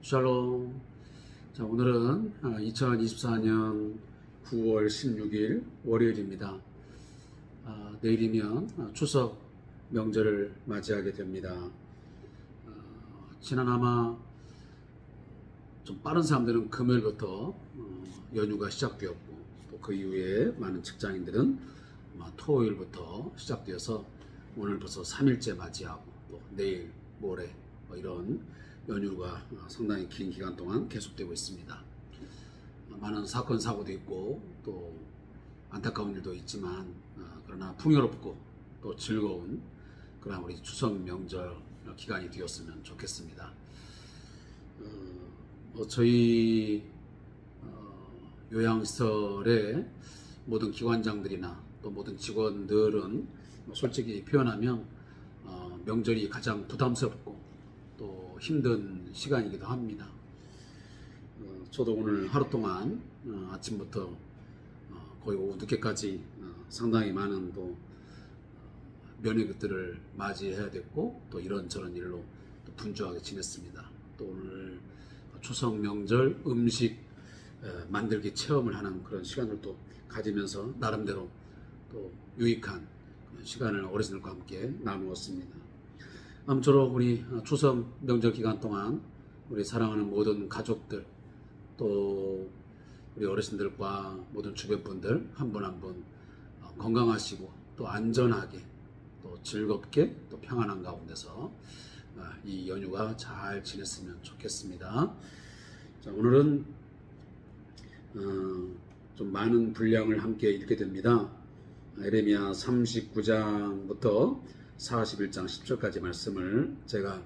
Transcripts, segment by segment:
샬롬. 자, 오늘은 2024년 9월 16일 월요일입니다. 내일이면 추석 명절을 맞이하게 됩니다. 지난 아마 좀 빠른 사람들은 금요일부터 연휴가 시작되었고, 또 그 이후에 많은 직장인들은 아마 토요일부터 시작되어서 오늘 벌써 3일째 맞이하고, 또 내일, 모레 이런 연휴가 상당히 긴 기간 동안 계속되고 있습니다. 많은 사건 사고도 있고 또 안타까운 일도 있지만, 그러나 풍요롭고 또 즐거운 그런 우리 추석 명절 기간이 되었으면 좋겠습니다. 저희 요양시설의 모든 기관장들이나 또 모든 직원들은 솔직히 표현하면 명절이 가장 부담스럽고 또 힘든 시간이기도 합니다. 저도 오늘 하루 동안 아침부터 거의 오후 늦게까지 상당히 많은 또 면회객들을 맞이해야 됐고, 또 이런저런 일로 또 분주하게 지냈습니다. 또 오늘 추석 명절 음식 만들기 체험을 하는 그런 시간을 또 가지면서 나름대로 또 유익한 시간을 어르신들과 함께 나누었습니다. 아무쪼록 우리 추석 명절 기간 동안 우리 사랑하는 모든 가족들, 또 우리 어르신들과 모든 주변 분들 한 분 한 분 건강하시고 또 안전하게 또 즐겁게 또 평안한 가운데서 이 연휴가 잘 지냈으면 좋겠습니다. 자, 오늘은 좀 많은 분량을 함께 읽게 됩니다. 예레미야 39장부터 41장 10절까지 말씀을 제가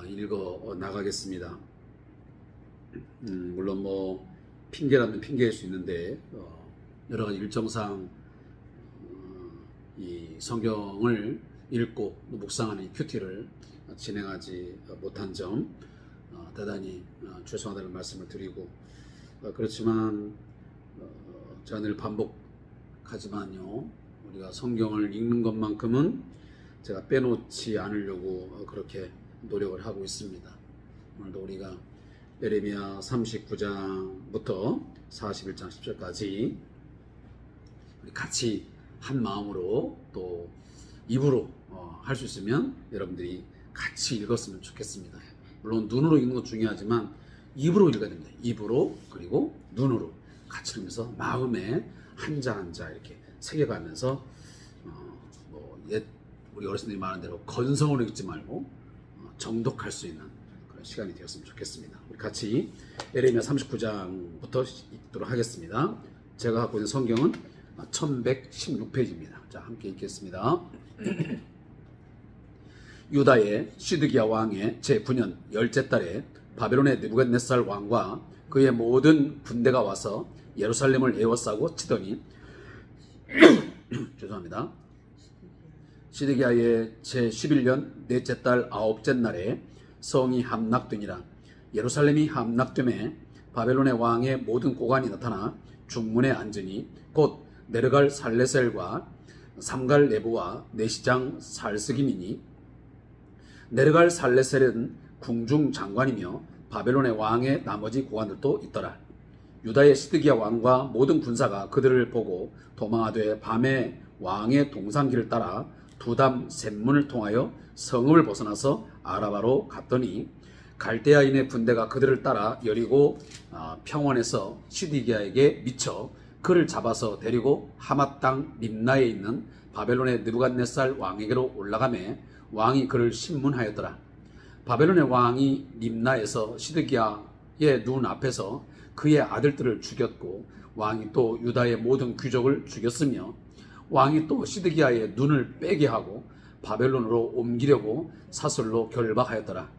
읽어 나가겠습니다. 물론 핑계라면 핑계일 수 있는데, 여러 가지 일정상 이 성경을 읽고 묵상하는 이 큐티를 진행하지 못한 점 대단히 죄송하다는 말씀을 드리고, 그렇지만 제가 늘 반복하지만요, 우리가 성경을 읽는 것만큼은 제가 빼놓지 않으려고 그렇게 노력을 하고 있습니다. 오늘도 우리가 예레미야 39장부터 41장 10절까지 우리 같이 한 마음으로 또 입으로 할 수 있으면 여러분들이 같이 읽었으면 좋겠습니다. 물론 눈으로 읽는 것도 중요하지만 입으로 읽어야 됩니다. 입으로, 그리고 눈으로 같이 읽으면서 마음에 한자 한자 이렇게 새겨가면서 우리 어르신들이 말하는 대로 건성으로 읽지 말고 정독할 수 있는 그런 시간이 되었으면 좋겠습니다. 우리 같이 예레미야 39장부터 읽도록 하겠습니다. 제가 갖고 있는 성경은 1116페이지입니다. 자, 함께 읽겠습니다. 유다의 시드기야 왕의 제9년 열째 달에 바벨론의 느부갓네살 왕과 그의 모든 군대가 와서 예루살렘을 에워싸고 치더니 죄송합니다. 시드기야의 제11년 넷째 달 아홉째 날에 성이 함락되니라. 예루살렘이 함락됨에 바벨론의 왕의 모든 고관이 나타나 중문에 앉으니 곧 네르갈 살레셀과 삼갈 네부와 내시장 살스김이니, 네르갈 살레셀은 궁중 장관이며 바벨론의 왕의 나머지 고관들도 있더라. 유다의 시드기야 왕과 모든 군사가 그들을 보고 도망하되 밤에 왕의 동상길을 따라 두담 샘문을 통하여 성읍을 벗어나서 아라바로 갔더니 갈대아인의 군대가 그들을 따라 여리고 평원에서 시드기야에게 미쳐 그를 잡아서 데리고 하맛 땅 림나에 있는 바벨론의 느부갓네살 왕에게로 올라가매 왕이 그를 신문하였더라. 바벨론의 왕이 림나에서 시드기야의 눈 앞에서 그의 아들들을 죽였고, 왕이 또 유다의 모든 귀족을 죽였으며, 왕이 또 시드기야의 눈을 빼게 하고 바벨론으로 옮기려고 사슬로 결박하였더라.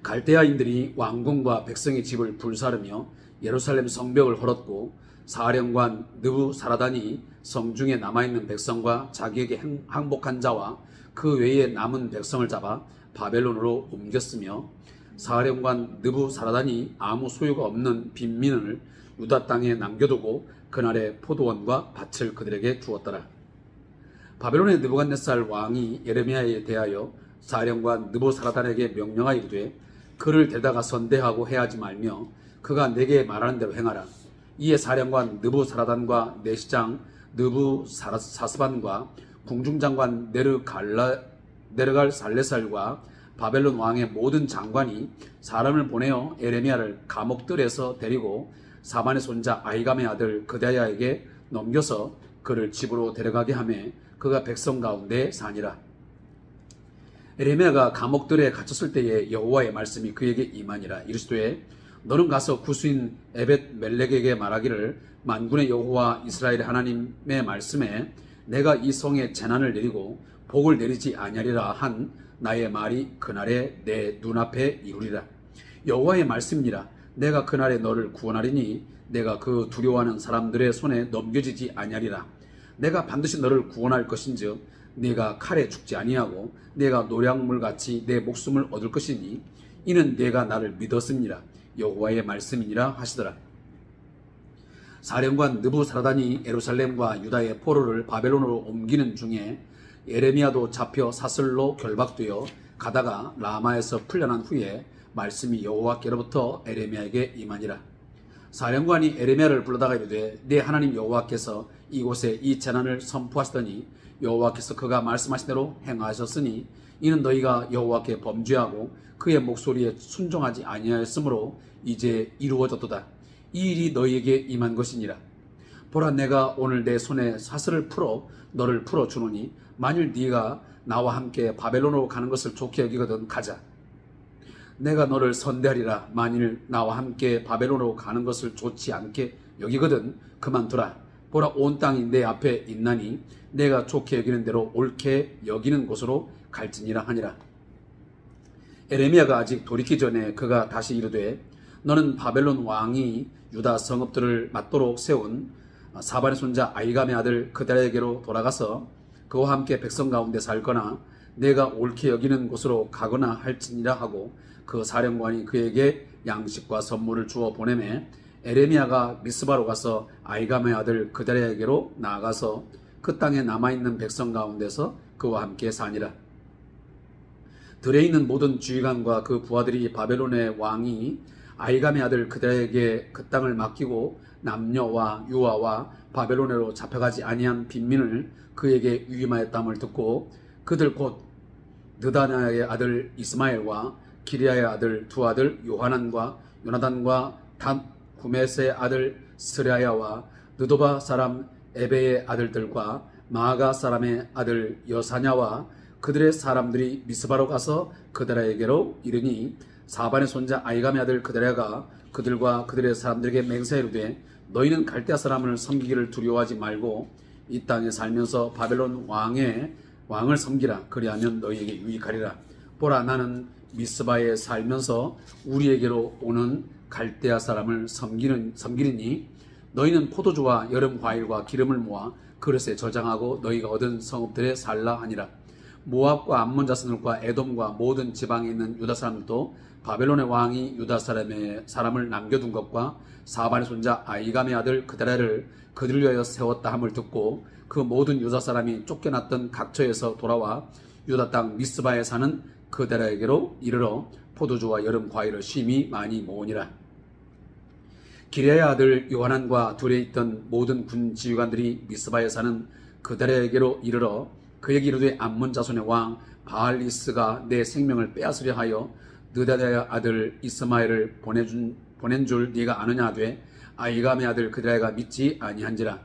갈대아인들이 왕궁과 백성의 집을 불사르며 예루살렘 성벽을 헐었고, 사령관 느부사라단이 성중에 남아있는 백성과 자기에게 항복한 자와 그 외에 남은 백성을 잡아 바벨론으로 옮겼으며, 사령관 느부사라단이 아무 소유가 없는 빈민을 유다 땅에 남겨두고 그날의 포도원과 밭을 그들에게 주었더라. 바벨론의 느부갓네살 왕이 예레미야에 대하여 사령관 느부사라단에게 명령하여 이르되, 그를 데다가 선대하고 해하지 말며 그가 내게 말하는 대로 행하라. 이에 사령관 느부사라단과 내시장 느부사스반과 궁중장관 네르갈 살레살과 바벨론 왕의 모든 장관이 사람을 보내어 에레미야를 감옥들에서 데리고 사반의 손자 아히감의 아들 그다야에게 넘겨서 그를 집으로 데려가게 하며 그가 백성 가운데 사니라. 에레미야가 감옥들에 갇혔을 때에 여호와의 말씀이 그에게 임하니라. 이르시되 너는 가서 구수인 에벳 멜렉에게 말하기를 만군의 여호와 이스라엘의 하나님의 말씀에 내가 이 성에 재난을 내리고 복을 내리지 아니하리라 한 나의 말이 그날에 내 눈앞에 이루리라. 여호와의 말씀이니라. 내가 그날에 너를 구원하리니 내가 그 두려워하는 사람들의 손에 넘겨지지 아니하리라. 내가 반드시 너를 구원할 것인즉 네가 칼에 죽지 아니하고 네가 노량물같이 내 목숨을 얻을 것이니 이는 네가 나를 믿었음이라. 여호와의 말씀이니라 하시더라. 사령관 느부사라단이 예루살렘과 유다의 포로를 바벨론으로 옮기는 중에 에레미야도 잡혀 사슬로 결박되어 가다가 라마에서 풀려난 후에 말씀이 여호와께로부터 에레미야에게 임하니라. 사령관이 에레미야를 불러다가 이르되 네 하나님 여호와께서 이곳에 이 재난을 선포하시더니 여호와께서 그가 말씀하신 대로 행하셨으니 이는 너희가 여호와께 범죄하고 그의 목소리에 순종하지 아니하였으므로 이제 이루어졌도다. 이 일이 너희에게 임한 것이니라. 보라, 내가 오늘 내 손에 사슬을 풀어 너를 풀어주노니 만일 네가 나와 함께 바벨론으로 가는 것을 좋게 여기거든 가자. 내가 너를 선대하리라. 만일 나와 함께 바벨론으로 가는 것을 좋지 않게 여기거든 그만두라. 보라, 온 땅이 내 앞에 있나니 내가 좋게 여기는 대로 옳게 여기는 곳으로 갈지니라 하니라. 에레미야가 아직 돌이키기 전에 그가 다시 이르되 너는 바벨론 왕이 유다 성읍들을 맞도록 세운 사반의 손자 아히감의 아들 그다야에게로 돌아가서 그와 함께 백성 가운데 살거나 내가 옳게 여기는 곳으로 가거나 할지니라 하고 그 사령관이 그에게 양식과 선물을 주어 보내매 에레미야가 미스바로 가서 아히감의 아들 그다야에게로 나아가서 그 땅에 남아있는 백성 가운데서 그와 함께 사니라. 들에 있는 모든 주의관과 그 부하들이 바벨론의 왕이 아히감의 아들 그다야에게 그 땅을 맡기고 남녀와 유아와 바벨론으로 잡혀가지 아니한 빈민을 그에게 위임하였다함을 듣고 그들 곧 느다냐의 아들 이스마엘과 기리야의 아들 두 아들 요하난과 요나단과 단후메스의 아들 스레야와 느도바 사람 에베의 아들들과 마아가 사람의 아들 여사냐와 그들의 사람들이 미스바로 가서 그다야에게로 이르니 사반의 손자 아히감의 아들 그다야가 그들과 그들의 사람들에게 맹세하이르되 너희는 갈대아 사람을 섬기기를 두려워하지 말고 이 땅에 살면서 바벨론 왕을 섬기라. 그리하면 너희에게 유익하리라. 보라, 나는 미스바에 살면서 우리에게로 오는 갈대아 사람을 섬기리니 너희는 포도주와 여름 과일과 기름을 모아 그릇에 저장하고 너희가 얻은 성읍들에 살라 하니라. 모압과 암몬 자손들과 에돔과 모든 지방에 있는 유다 사람들도 바벨론의 왕이 유다 사람을 남겨둔 것과 사반의 손자 아히감의 아들 그다야를 그들을 위하여 세웠다 함을 듣고 그 모든 유다 사람이 쫓겨났던 각처에서 돌아와 유다 땅 미스바에 사는 그다야에게로 이르러 포도주와 여름 과일을 심히 많이 모으니라. 기리야의 아들 요하난과 둘에 있던 모든 군 지휘관들이 미스바에 사는 그다야에게로 이르러 그에게 이르되 암몬 자손의 왕 바알리스가 내 생명을 빼앗으려 하여 느다냐의 아들 이스마엘을 보낸 줄 네가 아느냐 하되 아히감의 아들 그다야가 믿지 아니한지라.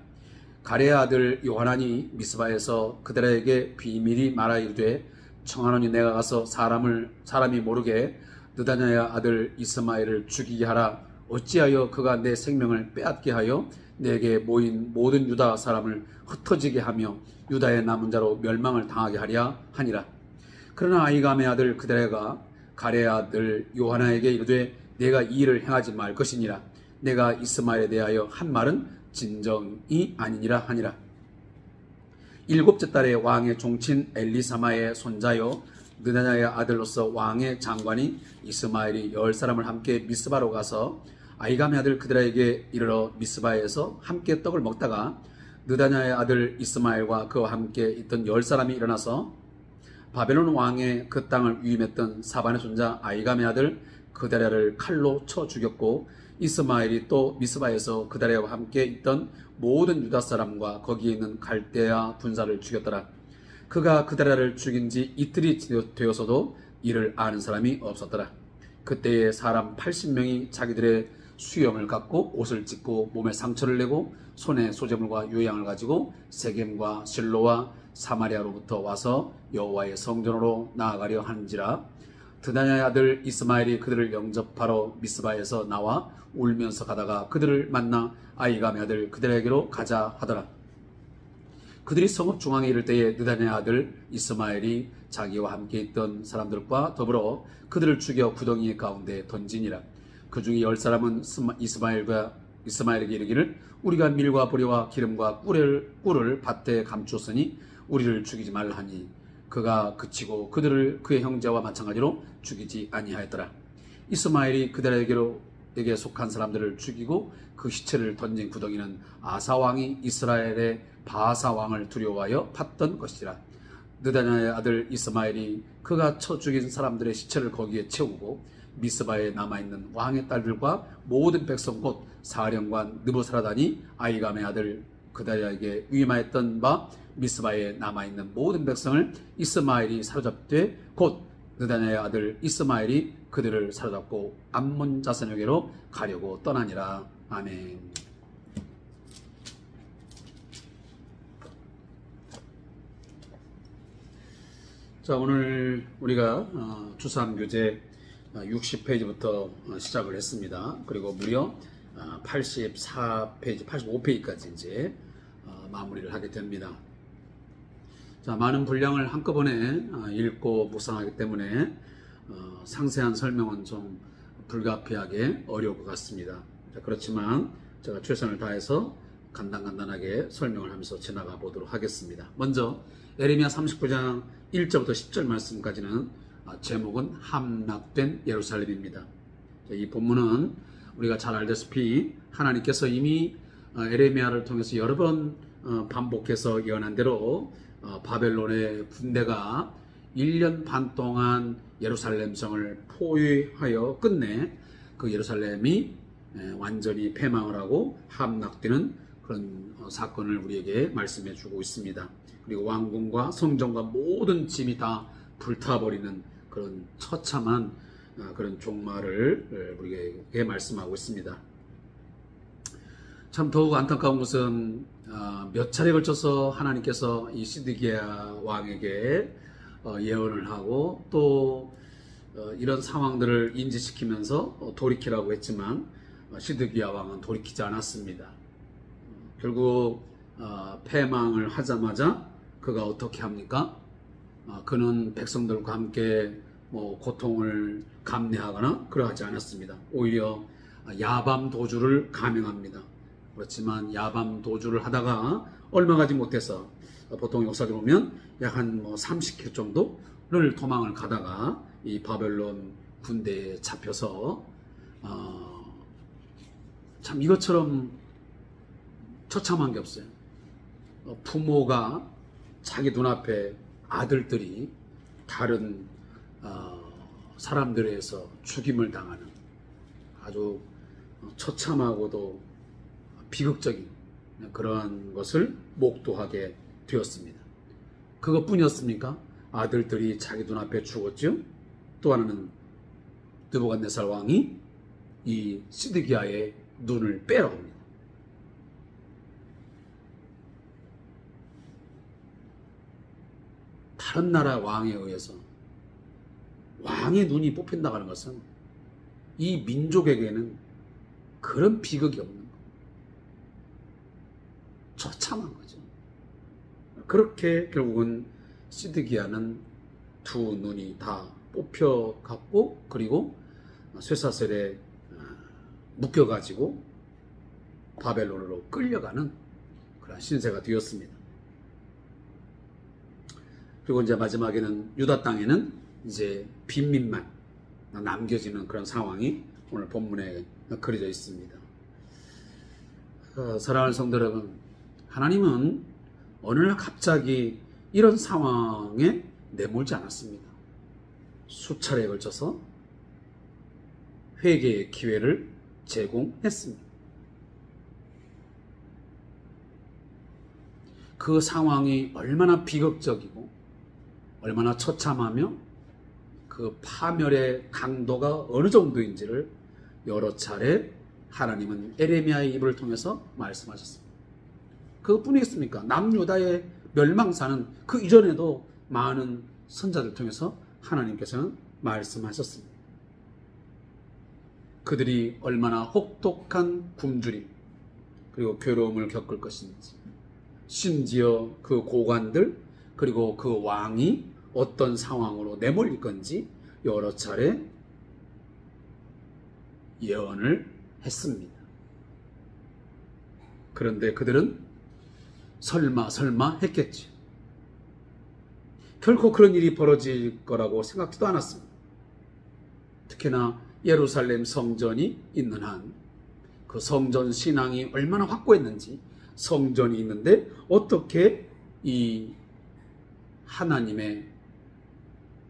가레의 아들 요하난이 미스바에서 그다야에게 비밀이 말하 이르되 청하노니 내가 가서 사람이 모르게 느다냐의 아들 이스마엘을 죽이게 하라. 어찌하여 그가 내 생명을 빼앗게 하여 내게 모인 모든 유다 사람을 흩어지게 하며 유다의 남은 자로 멸망을 당하게 하랴 하니라. 그러나 아히감의 아들 그다야가 가레의 아들 요하나에게 이르되 내가 이 일을 행하지 말 것이니라. 내가 이스마엘에 대하여 한 말은 진정이 아니니라 하니라. 일곱째 달에 왕의 종친 엘리사마의 손자요 느다냐의 아들로서 왕의 장관이 이스마엘이 10사람을 함께 미스바로 가서 아히감의 아들 그다야에게 이르러 미스바에서 함께 떡을 먹다가 느다냐의 아들 이스마엘과 그와 함께 있던 10사람이 일어나서 바벨론 왕의 그 땅을 위임했던 사반의 손자 아히감의 아들 그다랴를 칼로 쳐 죽였고 이스마엘이 또 미스바에서 그다랴와 함께 있던 모든 유다 사람과 거기에 있는 갈대아 군사를 죽였더라. 그가 그다랴를 죽인 지 이틀이 되어서도 이를 아는 사람이 없었더라. 그때에 사람 80명이 자기들의 수염을 갖고 옷을 찢고 몸에 상처를 내고 손에 소재물과 요양을 가지고 세겜과 실로와 사마리아로부터 와서 여호와의 성전으로 나아가려 하는지라. 드다냐의 아들 이스마엘이 그들을 영접하러 미스바에서 나와 울면서 가다가 그들을 만나 아이감의 아들 그들에게로 가자 하더라. 그들이 성읍 중앙에 이를 때에 드다냐의 아들 이스마엘이 자기와 함께 있던 사람들과 더불어 그들을 죽여 구덩이 가운데 던지니라. 그 중에 10사람은 이스마엘에게 이르기를 우리가 밀과 보리와 기름과 꿀을 밭에 감추었으니 우리를 죽이지 말라 하니 그가 그치고 그들을 그의 형제와 마찬가지로 죽이지 아니하였더라. 이스마엘이 그들에게 속한 사람들을 죽이고 그 시체를 던진 구덩이는 아사왕이 이스라엘의 바사왕을 두려워하여 팠던 것이라. 느다냐의 아들 이스마엘이 그가 쳐 죽인 사람들의 시체를 거기에 채우고 미스바에 남아있는 왕의 딸들과 모든 백성 곧 사령관 느부사라단이 아이감의 아들 그다랴에게 위임하였던 바 미스바에 남아있는 모든 백성을 이스마엘이 사로잡되 곧 느다냐의 아들 이스마엘이 그들을 사로잡고 암몬 자손에게로 가려고 떠나니라. 아멘. 자, 오늘 우리가 주삼교재 60페이지부터 시작을 했습니다. 그리고 무려 84페이지, 85페이지까지 이제 마무리를 하게 됩니다. 자, 많은 분량을 한꺼번에 읽고 묵상하기 때문에 상세한 설명은 좀 불가피하게 어려울 것 같습니다. 자, 그렇지만 제가 최선을 다해서 간단하게 설명을 하면서 지나가 보도록 하겠습니다. 먼저 에레미야 39장 1절부터 10절 말씀까지는 제목은 함락된 예루살렘입니다. 이 본문은 우리가 잘 알다시피 하나님께서 이미 에레미야를 통해서 여러 번 반복해서 예언한 대로 바벨론의 군대가 1년 반 동안 예루살렘 성을 포위하여 끝내 그 예루살렘이 완전히 패망을 하고 함락되는 그런 사건을 우리에게 말씀해 주고 있습니다. 그리고 왕궁과 성전과 모든 짐이 다 불타버리는 그런 처참한 그런 종말을 우리에게 말씀하고 있습니다. 참 더욱 안타까운 것은 몇 차례에 걸쳐서 하나님께서 이 시드기야 왕에게 예언을 하고 또 이런 상황들을 인지시키면서 돌이키라고 했지만 시드기야 왕은 돌이키지 않았습니다. 결국 패망을 하자마자 그가 어떻게 합니까? 그는 백성들과 함께 고통을 감내하거나 그러하지 않았습니다. 오히려 야밤 도주를 감행합니다. 그렇지만 야밤 도주를 하다가 얼마 가지 못해서 보통 역사를 보면 약 한 30km 정도를 도망을 가다가 이 바벨론 군대에 잡혀서 참 이것처럼 처참한 게 없어요. 부모가 자기 눈앞에 아들들이 다른 사람들에 의해서 죽임을 당하는 아주 처참하고도 비극적인 그러한 것을 목도하게 되었습니다. 그것뿐이었습니까? 아들들이 자기 눈앞에 죽었죠. 또 하나는 느부갓네살 왕이 이 시드기야의 눈을 빼라고 합니다. 다른 나라 왕에 의해서 왕의 눈이 뽑힌다고 하는 것은 이 민족에게는 그런 비극이 없는 것, 처참한 거죠. 그렇게 결국은 시드기야는 두 눈이 다 뽑혀갔고 그리고 쇠사슬에 묶여가지고 바벨론으로 끌려가는 그런 신세가 되었습니다. 그리고 이제 마지막에는 유다 땅에는 이제 빈민만 남겨지는 그런 상황이 오늘 본문에 그려져 있습니다. 사랑하는 성도 여러분, 하나님은 어느 날 갑자기 이런 상황에 내몰지 않았습니다. 수차례에 걸쳐서 회개의 기회를 제공했습니다. 그 상황이 얼마나 비극적이고 얼마나 처참하며 그 파멸의 강도가 어느 정도인지를 여러 차례 하나님은 에레미야의 입을 통해서 말씀하셨습니다. 그것뿐이겠습니까? 남유다의 멸망사는 그 이전에도 많은 선자들 통해서 하나님께서는 말씀하셨습니다. 그들이 얼마나 혹독한 굶주림 그리고 괴로움을 겪을 것인지, 심지어 그 고관들 그리고 그 왕이 어떤 상황으로 내몰릴 건지 여러 차례 예언을 했습니다. 그런데 그들은 설마 했겠지. 결코 그런 일이 벌어질 거라고 생각지도 않았습니다. 특히나 예루살렘 성전이 있는 한 그 성전 신앙이 얼마나 확고했는지, 성전이 있는데 어떻게 이 하나님의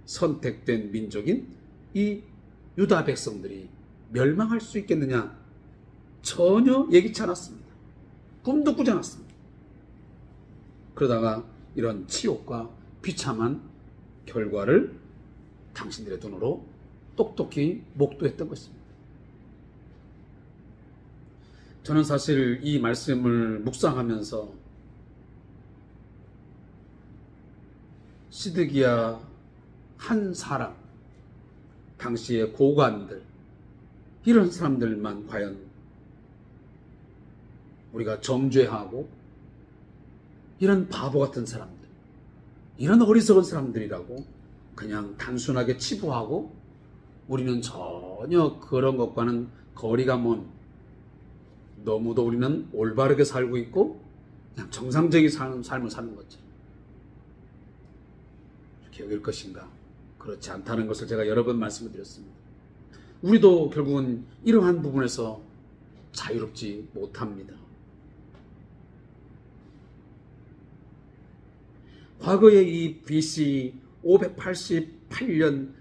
선택된 민족인 이 유다 백성들이 멸망할 수 있겠느냐, 전혀 예기치 않았습니다. 꿈도 꾸지 않았습니다. 그러다가 이런 치욕과 비참한 결과를 당신들의 눈으로 똑똑히 목도했던 것입니다. 저는 사실 이 말씀을 묵상하면서 시드기야 한 사람, 당시의 고관들, 이런 사람들만 과연 우리가 정죄하고 이런 바보 같은 사람들, 이런 어리석은 사람들이라고 그냥 단순하게 치부하고 우리는 전혀 그런 것과는 거리가 먼, 너무도 우리는 올바르게 살고 있고 그냥 정상적인 삶을 사는 거죠. 이렇게 여길 것인가? 그렇지 않다는 것을 제가 여러 번 말씀을 드렸습니다. 우리도 결국은 이러한 부분에서 자유롭지 못합니다. 과거에 이 BC 588년,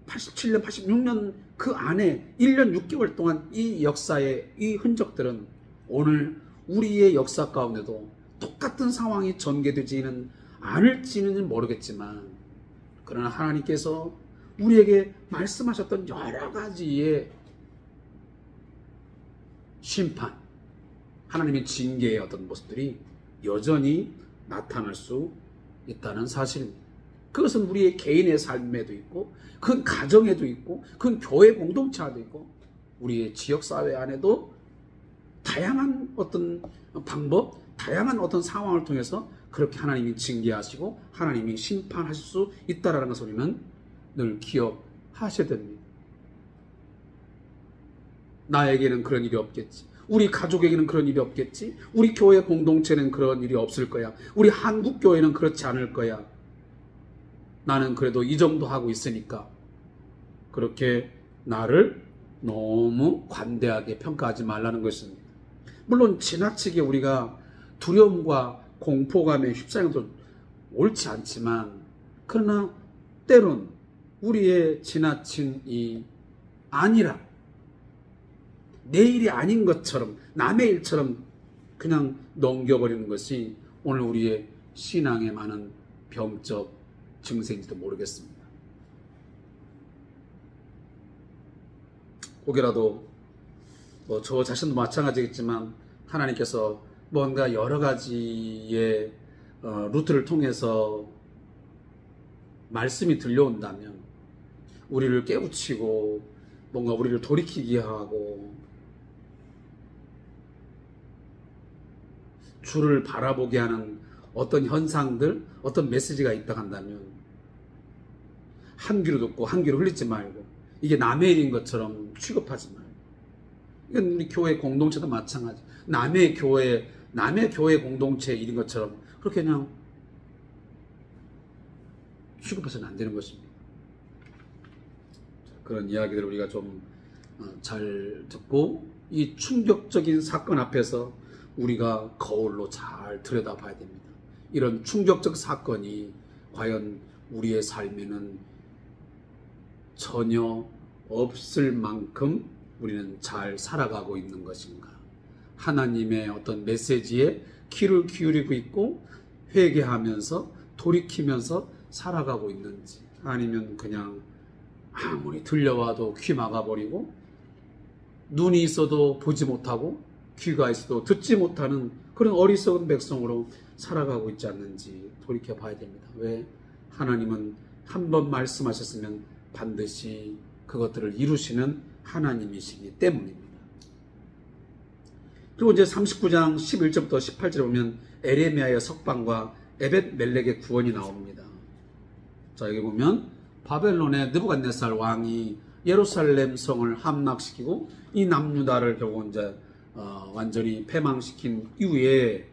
87년, 86년 그 안에 1년 6개월 동안 이 역사의 이 흔적들은 오늘 우리의 역사 가운데도 똑같은 상황이 전개되지는 않을지는 모르겠지만, 그러나 하나님께서 우리에게 말씀하셨던 여러 가지의 심판, 하나님의 징계의 어떤 모습들이 여전히 나타날 수 있다는 사실입니다. 그것은 우리의 개인의 삶에도 있고, 그건 가정에도 있고, 그건 교회 공동체에도 있고, 우리의 지역사회 안에도 다양한 어떤 방법, 다양한 어떤 상황을 통해서 그렇게 하나님이 징계하시고 하나님이 심판하실 수 있다는 것을 우리는 늘 기억하셔야 됩니다. 나에게는 그런 일이 없겠지, 우리 가족에게는 그런 일이 없겠지, 우리 교회 공동체는 그런 일이 없을 거야, 우리 한국 교회는 그렇지 않을 거야, 나는 그래도 이 정도 하고 있으니까, 그렇게 나를 너무 관대하게 평가하지 말라는 것입니다. 물론 지나치게 우리가 두려움과 공포감에 휩싸여도 옳지 않지만, 그러나 때론 우리의 지나친 이 아니라, 내 일이 아닌 것처럼, 남의 일처럼 그냥 넘겨버리는 것이 오늘 우리의 신앙에 많은 병적 증세인지도 모르겠습니다. 혹여라도 저 자신도 마찬가지겠지만 하나님께서 뭔가 여러 가지의 루트를 통해서 말씀이 들려온다면 우리를 깨우치고 뭔가 우리를 돌이키게 하고 주를 바라보게 하는 어떤 현상들, 어떤 메시지가 있다 한다면 한 귀로 듣고 한 귀로 흘리지 말고, 이게 남의 일인 것처럼 취급하지 말고, 이건 우리 교회 공동체도 마찬가지, 남의 교회 공동체 일인 것처럼 그렇게 그냥 취급해서는 안 되는 것입니다. 그런 이야기들을 우리가 좀 잘 듣고 이 충격적인 사건 앞에서 우리가 거울로 잘 들여다봐야 됩니다. 이런 충격적 사건이 과연 우리의 삶에는 전혀 없을 만큼 우리는 잘 살아가고 있는 것인가? 하나님의 어떤 메시지에 귀를 기울이고 있고 회개하면서 돌이키면서 살아가고 있는지, 아니면 그냥 아무리 들려와도 귀 막아버리고 눈이 있어도 보지 못하고 귀가 있어도 듣지 못하는 그런 어리석은 백성으로 살아가고 있지 않는지 돌이켜 봐야 됩니다. 왜? 하나님은 한 번 말씀하셨으면 반드시 그것들을 이루시는 하나님이시기 때문입니다. 그리고 이제 39장 11절부터 18절에 보면 에레미야의 석방과 에벳멜렉의 구원이 나옵니다. 자, 여기 보면 바벨론의 느부갓네살 왕이 예루살렘 성을 함락시키고 이 남유다를 결국 이제 완전히 패망시킨 이후에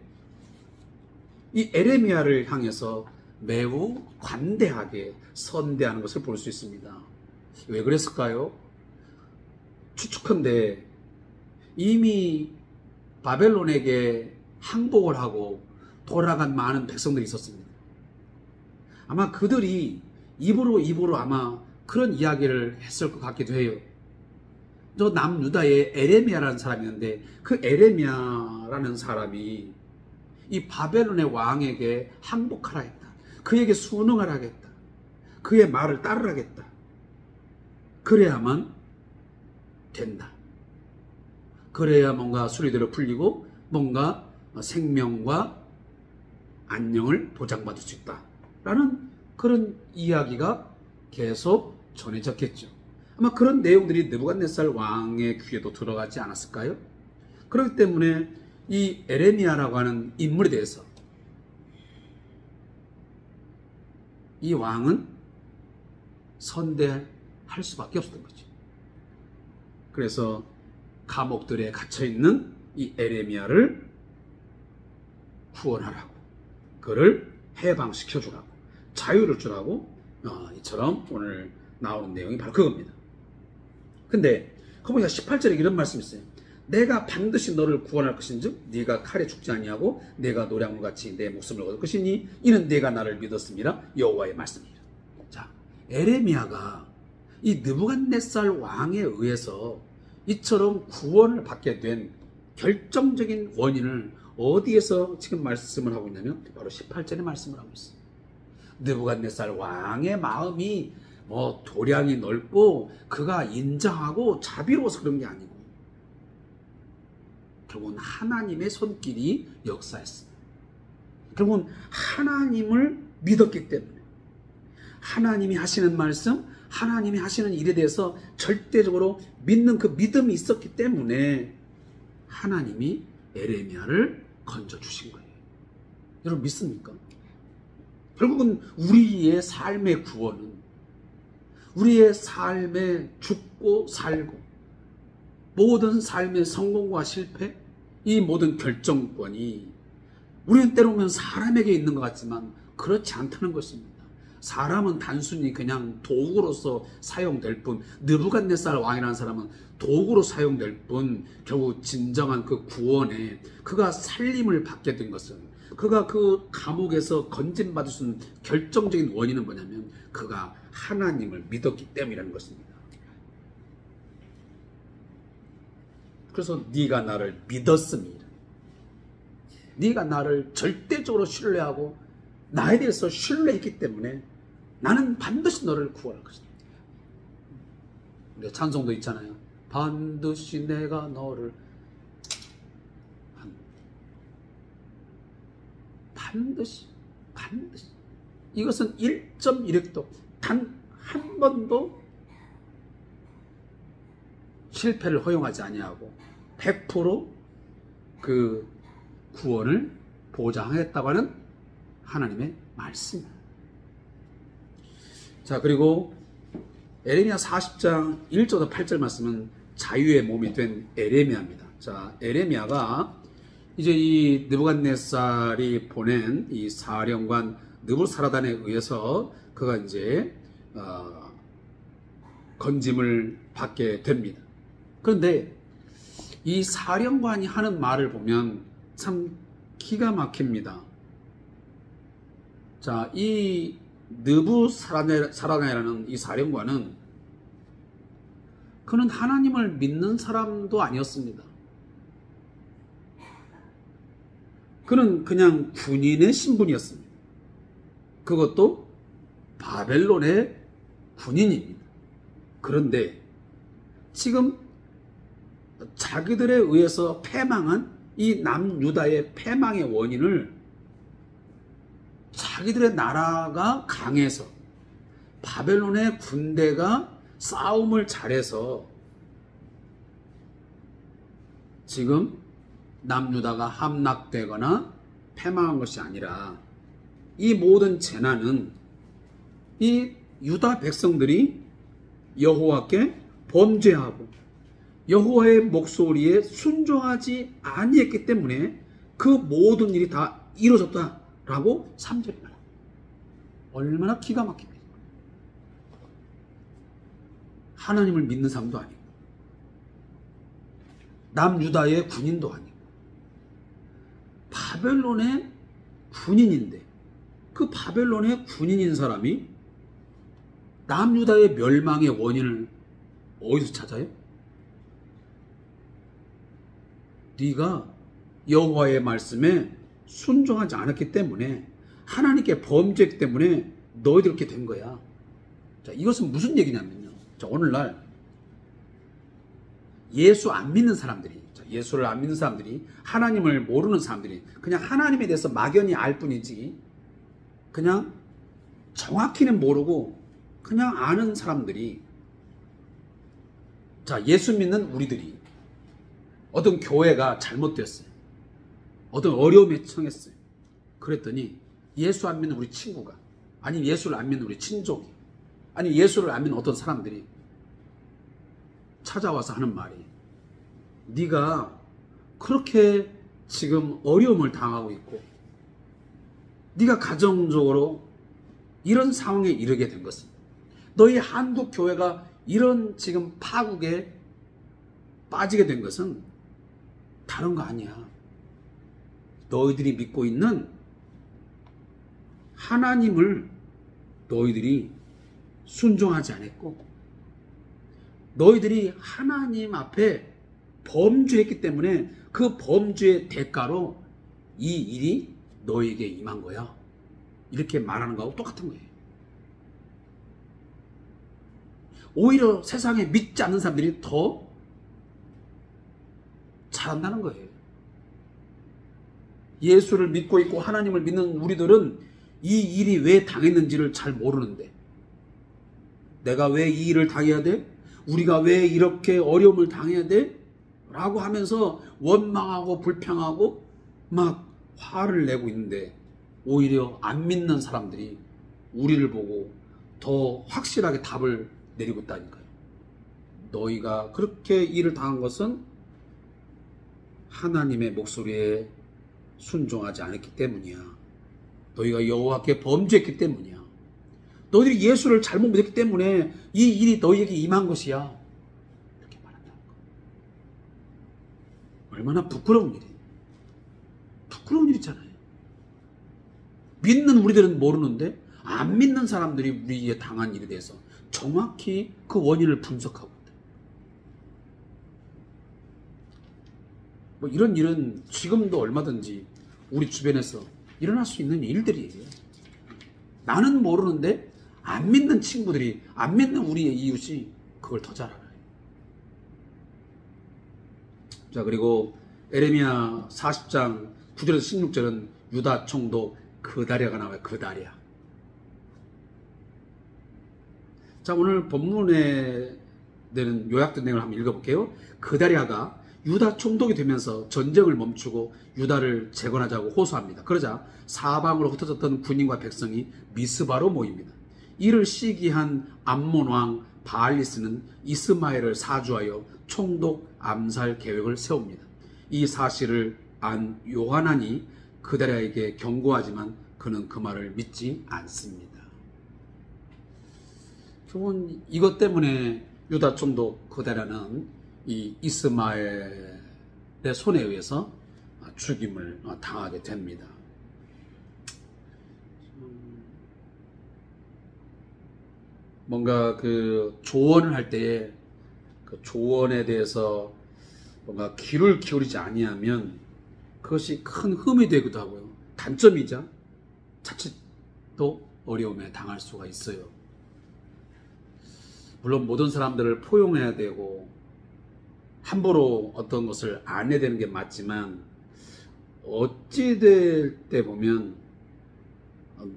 이 에레미야를 향해서 매우 관대하게 선대하는 것을 볼 수 있습니다. 왜 그랬을까요? 추측컨대 이미 바벨론에게 항복을 하고 돌아간 많은 백성들이 있었습니다. 아마 그들이 입으로 아마 그런 이야기를 했을 것 같기도 해요. 저 남유다에 에레미야라는 사람이 있는데 그 에레미야라는 사람이 이 바벨론의 왕에게 항복하라 했다. 그에게 순응을 하겠다. 그의 말을 따르라겠다. 그래야만 된다. 그래야 뭔가 수리대로 풀리고 뭔가 생명과 안녕을 보장받을 수 있다. 라는 그런 이야기가 계속 전해졌겠죠. 아마 그런 내용들이 느부갓네살 왕의 귀에도 들어가지 않았을까요? 그렇기 때문에 이 에레미야라고 하는 인물에 대해서 이 왕은 선대할 수밖에 없었던 거죠. 그래서 감옥들에 갇혀있는 이 에레미야를 구원하라고, 그를 해방시켜주라고, 자유를 주라고, 이처럼 오늘 나오는 내용이 바로 그겁니다. 근데 거기 18절에 이런 말씀이 있어요. 내가 반드시 너를 구원할 것인즉 네가 칼에 죽지 아니하고 내가 노량물같이 내 목숨을 얻을 것이니 이는 네가 나를 믿었음이라 여호와의 말씀이라. 자, 에레미야가 이 느부갓네살 왕에 의해서 이처럼 구원을 받게 된 결정적인 원인을 어디에서 지금 말씀을 하고 있냐면 바로 18절에 말씀을 하고 있어요. 느부갓네살 왕의 마음이 도량이 넓고 그가 인정하고 자비로워서 그런 게 아니고 결국은 하나님의 손길이 역사했습니다. 결국은 하나님을 믿었기 때문에 하나님이 하시는 말씀, 하나님이 하시는 일에 대해서 절대적으로 믿는 그 믿음이 있었기 때문에 하나님이 에레미야를 건져주신 거예요. 여러분 믿습니까? 결국은 우리의 삶의 구원은 우리의 삶에 죽고 살고 모든 삶의 성공과 실패, 이 모든 결정권이 우리는 때로는 사람에게 있는 것 같지만 그렇지 않다는 것입니다. 사람은 단순히 그냥 도구로서 사용될 뿐, 느부갓네살 왕이라는 사람은 도구로 사용될 뿐, 결국 진정한 그 구원에 그가 살림을 받게 된 것은, 그가 그 감옥에서 건진받을 수 있는 결정적인 원인은 뭐냐면 그가 하나님을 믿었기 때문이라는 것입니다. 그래서 네가 나를 믿었습니다. 네가 나를 절대적으로 신뢰하고 나에 대해서 신뢰했기 때문에 나는 반드시 너를 구원할 것이다. 우리 찬송도 있잖아요. 반드시 내가 너를 반드시 이것은 1.1획도 단 한 번도 실패를 허용하지 아니하고 100% 그 구원을 보장하겠다고 하는 하나님의 말씀입니다. 자, 그리고 에레미야 40장 1절부터 8절 말씀은 자유의 몸이 된 에레미야입니다. 자, 에레미야가 이제 이 느부갓네살이 보낸 이 사령관 느부사라단에 의해서 그가 이제 건짐을 받게 됩니다. 그런데 이 사령관이 하는 말을 보면 참 기가 막힙니다. 자, 이 느부사라단이라는 이 사령관은 그는 하나님을 믿는 사람도 아니었습니다. 그는 그냥 군인의 신분이었습니다. 그것도 바벨론의 군인입니다. 그런데 지금 자기들에 의해서 패망한 이 남유다의 패망의 원인을 자기들의 나라가 강해서 바벨론의 군대가 싸움을 잘해서 지금 남유다가 함락되거나 패망한 것이 아니라 이 모든 재난은 이 유다 백성들이 여호와께 범죄하고 여호와의 목소리에 순종하지 아니했기 때문에 그 모든 일이 다 이루어졌다라고 3절이 말합니다. 얼마나 기가 막힙니까? 하나님을 믿는 사람도 아니고 남유다의 군인도 아니고 바벨론의 군인인데 그 바벨론의 군인인 사람이 남유다의 멸망의 원인을 어디서 찾아요? 네가 여호와의 말씀에 순종하지 않았기 때문에 하나님께 범죄했기 때문에 너희들 이렇게 된 거야. 자, 이것은 무슨 얘기냐면요. 자, 오늘날 예수 안 믿는 사람들이, 예수를 안 믿는 사람들이, 하나님을 모르는 사람들이 그냥 하나님에 대해서 막연히 알 뿐이지 그냥 정확히는 모르고 그냥 아는 사람들이, 자, 예수 믿는 우리들이 어떤 교회가 잘못됐어요. 어떤 어려움에 처했어요. 그랬더니 예수 안 믿는 우리 친구가, 아니 예수를 안 믿는 우리 친족이, 아니 예수를 안 믿는 어떤 사람들이 찾아와서 하는 말이, 네가 그렇게 지금 어려움을 당하고 있고 네가 가정적으로 이런 상황에 이르게 된 것은, 너희 한국 교회가 이런 지금 파국에 빠지게 된 것은 다른 거 아니야. 너희들이 믿고 있는 하나님을 너희들이 순종하지 않았고 너희들이 하나님 앞에 범죄했기 때문에 그 범죄의 대가로 이 일이 너희에게 임한 거야. 이렇게 말하는 거하고 똑같은 거예요. 오히려 세상에 믿지 않는 사람들이 더 잘한다는 거예요. 예수를 믿고 있고 하나님을 믿는 우리들은 이 일이 왜 당했는지를 잘 모르는데, 내가 왜 이 일을 당해야 돼? 우리가 왜 이렇게 어려움을 당해야 돼? 라고 하면서 원망하고 불평하고 막 화를 내고 있는데, 오히려 안 믿는 사람들이 우리를 보고 더 확실하게 답을 내리고 있다니까요. 너희가 그렇게 일을 당한 것은 하나님의 목소리에 순종하지 않았기 때문이야. 너희가 여호와께 범죄했기 때문이야. 너희들이 예수를 잘못 믿었기 때문에 이 일이 너희에게 임한 것이야. 이렇게 말한다는 거. 얼마나 부끄러운 일이에요. 부끄러운 일이잖아요. 믿는 우리들은 모르는데 안 믿는 사람들이 우리에 당한 일에 대해서 정확히 그 원인을 분석하고 있다. 뭐 이런 일은 지금도 얼마든지 우리 주변에서 일어날 수 있는 일들이에요. 나는 모르는데 안 믿는 친구들이, 안 믿는 우리의 이웃이 그걸 더 잘 알아요. 자, 그리고 에레미야 40장 9절에서 16절은 유다 총독 그다랴가 나와요. 그다랴. 자, 오늘 본문에 되는 요약된 내용을 한번 읽어볼게요. 그다랴가 유다 총독이 되면서 전쟁을 멈추고 유다를 재건하자고 호소합니다. 그러자 사방으로 흩어졌던 군인과 백성이 미스바로 모입니다. 이를 시기한 암몬 왕 바알리스는 이스마엘을 사주하여 총독 암살 계획을 세웁니다. 이 사실을 안 요하난이 그다랴에게 경고하지만 그는 그 말을 믿지 않습니다. 결국은 이것 때문에 유다 총독 그다랴는 이 이스마엘의 손에 의해서 죽임을 당하게 됩니다. 뭔가 그 조언을 할 때에 그 그 조언에 대해서 뭔가 귀를 기울이지 아니하면 그것이 큰 흠이 되기도 하고요. 단점이자 자칫 또 어려움에 당할 수가 있어요. 물론 모든 사람들을 포용해야 되고 함부로 어떤 것을 안 해야 되는 게 맞지만 어찌 될 때 보면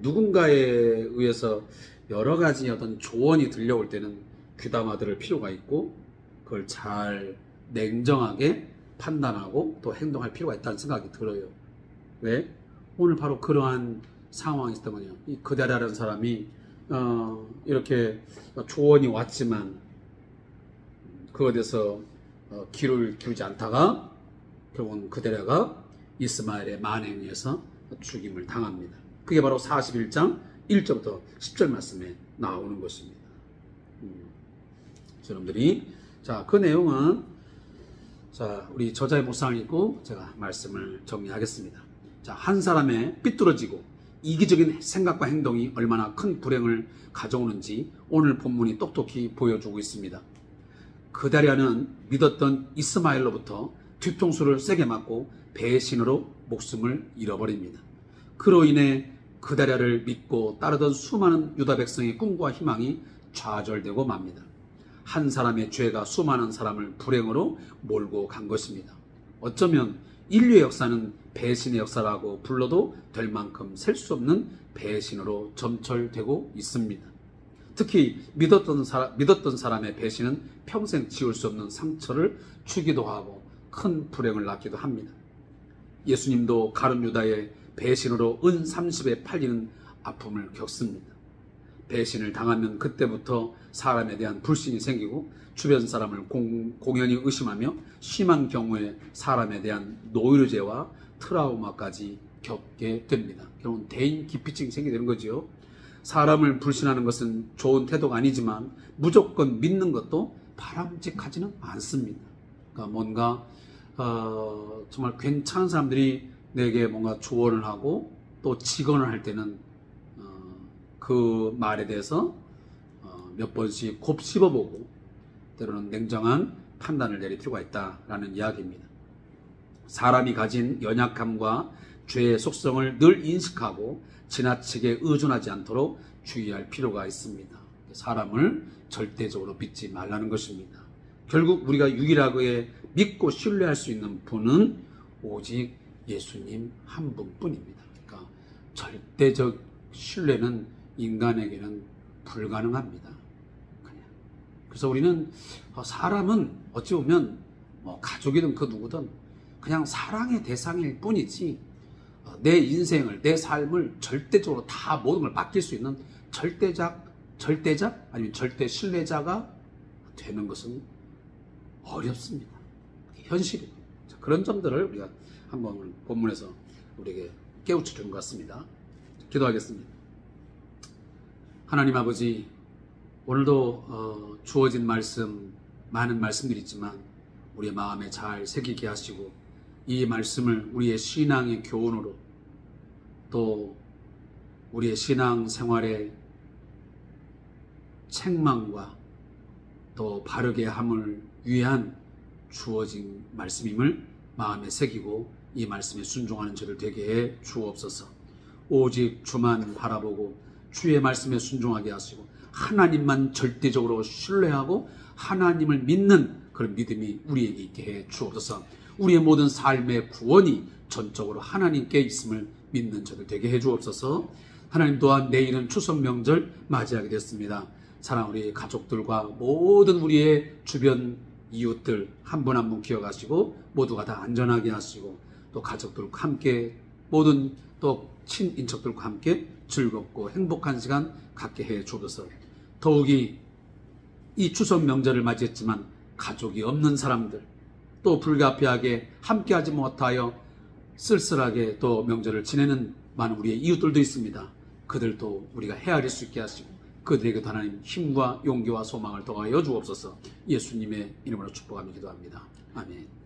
누군가에 의해서 여러 가지 어떤 조언이 들려올 때는 귀담아 들을 필요가 있고 그걸 잘 냉정하게 판단하고 또 행동할 필요가 있다는 생각이 들어요. 왜? 오늘 바로 그러한 상황이 있었거든요. 이 그다랴라는 사람이 이렇게 조언이 왔지만 그것에 대해서 귀를 기울이지 않다가 결국은 그다랴가 이스마엘의 만행에 의해서 죽임을 당합니다. 그게 바로 41장 1절부터 10절 말씀에 나오는 것입니다. 여러분들이 자, 그 내용은 자, 우리 저자의 묵상을 읽고 제가 말씀을 정리하겠습니다. 자, 한 사람의 삐뚤어지고 이기적인 생각과 행동이 얼마나 큰 불행을 가져오는지 오늘 본문이 똑똑히 보여주고 있습니다. 그다랴는 믿었던 이스마엘로부터 뒤통수를 세게 맞고 배신으로 목숨을 잃어버립니다. 그로 인해 그다랴를 믿고 따르던 수많은 유다 백성의 꿈과 희망이 좌절되고 맙니다. 한 사람의 죄가 수많은 사람을 불행으로 몰고 간 것입니다. 어쩌면 인류의 역사는 배신의 역사라고 불러도 될 만큼 셀 수 없는 배신으로 점철되고 있습니다. 특히 믿었던 사람의 배신은 평생 지울 수 없는 상처를 주기도 하고 큰 불행을 낳기도 합니다. 예수님도 가룟 유다의 배신으로 은 30에 팔리는 아픔을 겪습니다. 배신을 당하면 그때부터 사람에 대한 불신이 생기고 주변 사람을 공연히 의심하며 심한 경우에 사람에 대한 노이로제와 트라우마까지 겪게 됩니다. 결국은 대인 기피증이 생기게 되는 거죠. 사람을 불신하는 것은 좋은 태도가 아니지만 무조건 믿는 것도 바람직하지는 않습니다. 그러니까 뭔가 정말 괜찮은 사람들이 내게 뭔가 조언을 하고 또 직언을 할 때는 그 말에 대해서 몇 번씩 곱씹어보고 때로는 냉정한 판단을 내릴 필요가 있다라는 이야기입니다. 사람이 가진 연약함과 죄의 속성을 늘 인식하고 지나치게 의존하지 않도록 주의할 필요가 있습니다. 사람을 절대적으로 믿지 말라는 것입니다. 결국 우리가 유일하게 믿고 신뢰할 수 있는 분은 오직 예수님 한 분뿐입니다. 그러니까 절대적 신뢰는 인간에게는 불가능합니다. 그래서 우리는 사람은 어찌 보면 가족이든 그 누구든 그냥 사랑의 대상일 뿐이지 내 인생을, 내 삶을 절대적으로 다 모든 걸 맡길 수 있는 절대자 아니면 절대 신뢰자가 되는 것은 어렵습니다. 현실이에요. 그런 점들을 우리가 한번 본문에서 우리에게 깨우쳐 주는 것 같습니다. 기도하겠습니다. 하나님 아버지, 오늘도 주어진 말씀, 많은 말씀들이 있지만 우리의 마음에 잘 새기게 하시고 이 말씀을 우리의 신앙의 교훈으로 또 우리의 신앙 생활의 책망과 또 바르게 함을 위한 주어진 말씀임을 마음에 새기고 이 말씀에 순종하는 저를 되게 해 주옵소서. 오직 주만 바라보고 주의 말씀에 순종하게 하시고 하나님만 절대적으로 신뢰하고 하나님을 믿는 그런 믿음이 우리에게 있게 해 주옵소서. 우리의 모든 삶의 구원이 전적으로 하나님께 있음을 믿는 저들 되게 해 주옵소서. 하나님 또한 내일은 추석 명절 맞이하게 됐습니다. 사랑 우리 가족들과 모든 우리의 주변 이웃들 한 분 한 분 기억하시고 모두가 다 안전하게 하시고 또 가족들과 함께 모든 또 친인척들과 함께 즐겁고 행복한 시간 갖게 해 주옵소서. 더욱이 이 추석 명절을 맞이했지만 가족이 없는 사람들 또 불가피하게 함께하지 못하여 쓸쓸하게 또 명절을 지내는 많은 우리의 이웃들도 있습니다. 그들도 우리가 헤아릴 수 있게 하시고 그들에게 하나님 힘과 용기와 소망을 더하여 주옵소서. 예수님의 이름으로 축복하며 기도합니다. 아멘.